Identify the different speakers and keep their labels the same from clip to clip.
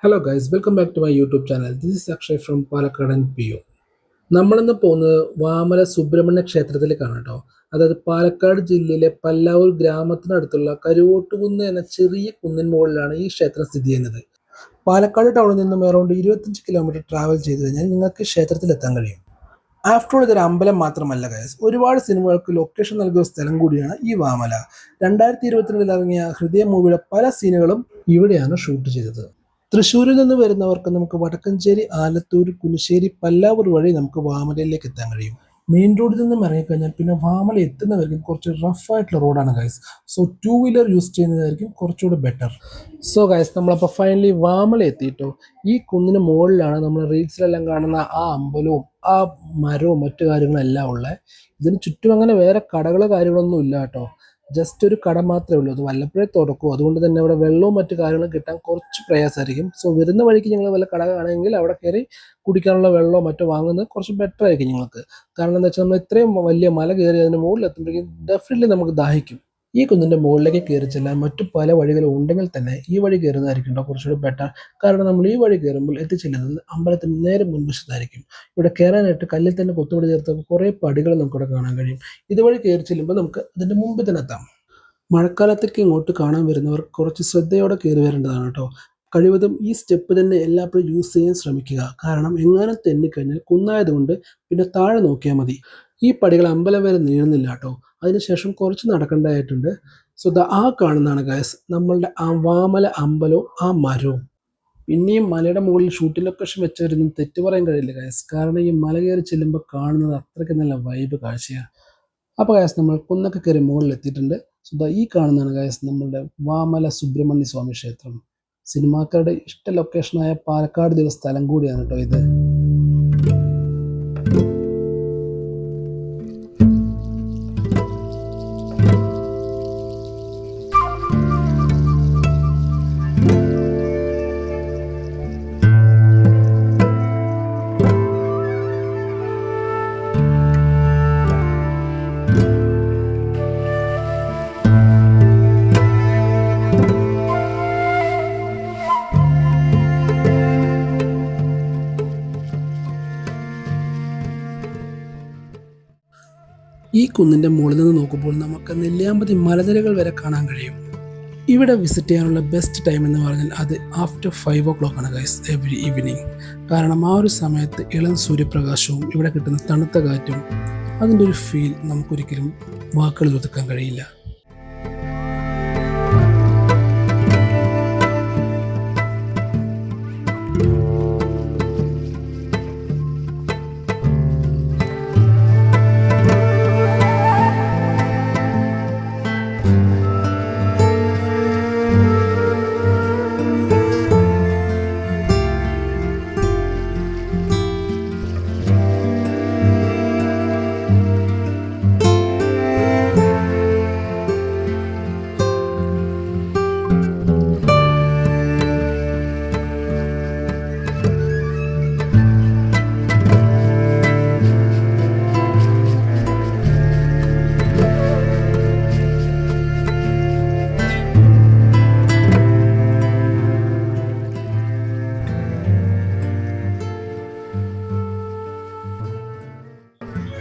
Speaker 1: Hello guys, welcome back to my YouTube channel. This is Akshay from Palakkad and PO. നമ്മളിന്ന് പോകുന്നത് വാമല സുബ്രഹ്മണ്യ ക്ഷേത്രത്തിലേക്കാണ് കേട്ടോ. അതായത് പാലക്കാട് ജില്ലയിലെ പല്ലാവൂർ ഗ്രാമത്തിനടുത്തുള്ള കരുവോട്ടുകുന്ന് എന്ന ചെറിയ കുന്നിൻ മുകളിലാണ് ഈ ക്ഷേത്രം സ്ഥിതി ചെയ്യുന്നത്. പാലക്കാട് ടൗണിൽ നിന്നും അറൗണ്ട് 25 കിലോമീറ്റർ ട്രാവൽ ചെയ്ത് കഴിഞ്ഞാൽ നിങ്ങൾക്ക് ക്ഷേത്രത്തിൽ എത്താൻ കഴിയും. ആഫ്റ്റർ ഓൾ ഇതൊരു അമ്പലം മാത്രമല്ല ഗൈസ്, ഒരുപാട് സിനിമകൾക്ക് ലൊക്കേഷൻ നൽകിയ ഒരു സ്ഥലം കൂടിയാണ് ഈ വാമല. 2022 ഇറങ്ങിയ ഹൃദയ മൂവിയുടെ പല സീനുകളും ഇവിടെയാണ് ഷൂട്ട് ചെയ്തത്. തൃശ്ശൂരിൽ നിന്ന് വരുന്നവർക്ക് നമുക്ക് വടക്കഞ്ചേരി, ആലത്തൂർ, കുനിശ്ശേരി, പല്ലാവൂർ വഴി നമുക്ക് വാമലയിലേക്ക് എത്താൻ കഴിയും. മെയിൻ റോഡിൽ നിന്നും ഇറങ്ങിക്കഴിഞ്ഞാൽ പിന്നെ വാമല എത്തുന്നവർക്കും കുറച്ച് റഫ് ആയിട്ടുള്ള റോഡാണ് ഗൈസ്. സോ 2 വീലർ യൂസ് ചെയ്യുന്നതായിരിക്കും കുറച്ചുകൂടി ബെറ്റർ. സോ ഗൈസ്, നമ്മളപ്പോൾ ഫൈനലി വാമല എത്തിയിട്ടോ. ഈ കുന്നിന് മുകളിലാണ് നമ്മൾ റീൽസിലെല്ലാം കാണുന്ന ആ അമ്പലവും ആ മരവും മറ്റു കാര്യങ്ങളെല്ലാം ഉള്ളത്. ഇതിന് ചുറ്റും അങ്ങനെ വേറെ കടകളോ കാര്യങ്ങളൊന്നും ഇല്ല കേട്ടോ. ജസ്റ്റ് ഒരു കട മാത്രമേ ഉള്ളൂ. അത് വല്ലപ്പോഴേ തുറക്കും. അതുകൊണ്ട് തന്നെ അവിടെ വെള്ളവും മറ്റു കാര്യങ്ങളും കിട്ടാൻ കുറച്ച് പ്രയാസമായിരിക്കും. സോ വരുന്ന വഴിക്ക് ഞങ്ങൾ വല്ല കട കാണുമെങ്കിൽ അവിടെ കയറി കുടിക്കാനുള്ള വെള്ളമോ മറ്റോ വാങ്ങുന്നത് കുറച്ച് ബെറ്റർ ആയിരിക്കും ഞങ്ങൾക്ക്. കാരണം എന്താ വെച്ചാൽ നമ്മൾ ഇത്രയും വലിയ മല കയറി അതിന് മുകളിൽ എത്തുമ്പോഴേക്കും ഡെഫിനറ്റ്ലി നമുക്ക് ദാഹിക്കും. ഈ കുന്നിൻ്റെ മുകളിലേക്ക് കയറി ചെല്ലാൻ മറ്റു പല വഴികളും ഉണ്ടെങ്കിൽ തന്നെ ഈ വഴി കയറുന്നതായിരിക്കും കുറച്ചുകൂടി ബെറ്റർ. കാരണം നമ്മൾ ഈ വഴി കയറുമ്പോൾ എത്തിച്ചെല്ലുന്നത് അമ്പലത്തിന് നേരെ മുൻവശത്തായിരിക്കും. ഇവിടെ കയറാനായിട്ട് കല്ലിൽ തന്നെ കൊത്തുപടി ചേർത്ത് കുറേ പടികൾ നമുക്കിവിടെ കാണാൻ കഴിയും. ഇതുവഴി കയറി ചെല്ലുമ്പോൾ നമുക്ക് അതിൻ്റെ മുമ്പിൽ തന്നെ എത്താം. മഴക്കാലത്തേക്ക് ഇങ്ങോട്ട് കാണാൻ വരുന്നവർ കുറച്ച് ശ്രദ്ധയോടെ കയറി വരേണ്ടതാണ് കേട്ടോ. കഴിവതും ഈ സ്റ്റെപ്പ് തന്നെ എല്ലായ്പ്പോഴും യൂസ് ചെയ്യാൻ ശ്രമിക്കുക. കാരണം എങ്ങാനും തെന്നിക്കഴിഞ്ഞാൽ കുന്നായതുകൊണ്ട് പിന്നെ താഴെ നോക്കിയാൽ മതി. ഈ പടികൾ അമ്പലം വരെ നീളുന്നില്ല കേട്ടോ. അതിനുശേഷം കുറച്ച് നടക്കേണ്ടതായിട്ടുണ്ട്. സോ ആ കാണുന്നതാണ് ഗൈസ് നമ്മളുടെ ആ വാമല അമ്പലവും ആ മരവും. പിന്നെയും മലയുടെ മുകളിൽ ഷൂട്ടിംഗ് ലൊക്കേഷൻ വെച്ചവരൊന്നും തെറ്റ് പറയാൻ കഴിയില്ല ഗൈസ്. കാരണം ഈ മല കയറി ചെല്ലുമ്പോൾ കാണുന്നത് അത്രയ്ക്ക് നല്ല വൈബ് കാഴ്ചയാണ്. അപ്പോൾ ഗൈസ്, നമ്മൾ കുന്നൊക്കെ കയറി മുകളിൽ എത്തിയിട്ടുണ്ട്. സോ ഈ കാണുന്നതാണ് ഗൈസ് നമ്മളുടെ വാമല സുബ്രഹ്മണ്യ സ്വാമി ക്ഷേത്രം. സിനിമാക്കാരുടെ ഇഷ്ട ലൊക്കേഷനായ പാലക്കാട് സ്ഥലം കൂടിയാണ് കേട്ടോ ഇത്. ഈ കുന്നിൻ്റെ മുകളിൽ നിന്ന് നോക്കുമ്പോൾ നമുക്ക് നെല്ലിയാമ്പതി മലനിരകൾ വരെ കാണാൻ കഴിയും. ഇവിടെ വിസിറ്റ് ചെയ്യാനുള്ള ബെസ്റ്റ് ടൈം എന്ന് പറഞ്ഞാൽ അത് ആഫ്റ്റർ 5 o'clock ആണ് ഗൈസ്, എവറി ഈവനിങ്. കാരണം ആ ഒരു സമയത്ത് ഇളം സൂര്യപ്രകാശവും ഇവിടെ കിട്ടുന്ന തണുത്ത കാറ്റും അതിൻ്റെ ഒരു ഫീൽ നമുക്കൊരിക്കലും വാക്കുകളിൽ ഒതുക്കാൻ കഴിയില്ല.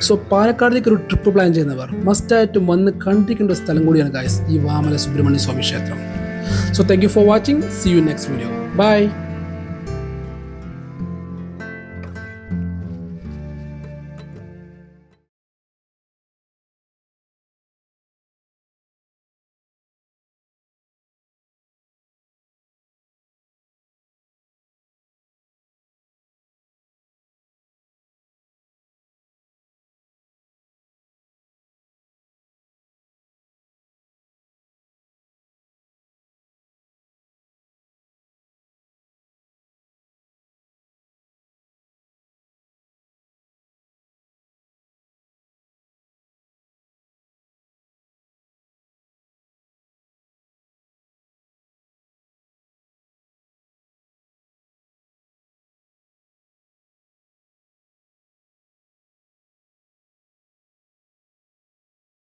Speaker 1: സോ പാലക്കാടിലേക്ക് ഒരു ട്രിപ്പ് പ്ലാൻ ചെയ്യുന്നവർ മസ്റ്റായിട്ടും വന്ന് കണ്ടിരിക്കേണ്ട ഒരു സ്ഥലം കൂടിയാണ് ഗൈസ് ഈ വാമല സുബ്രഹ്മണ്യ സ്വാമി ക്ഷേത്രം. So thank you for watching. See you next video. By.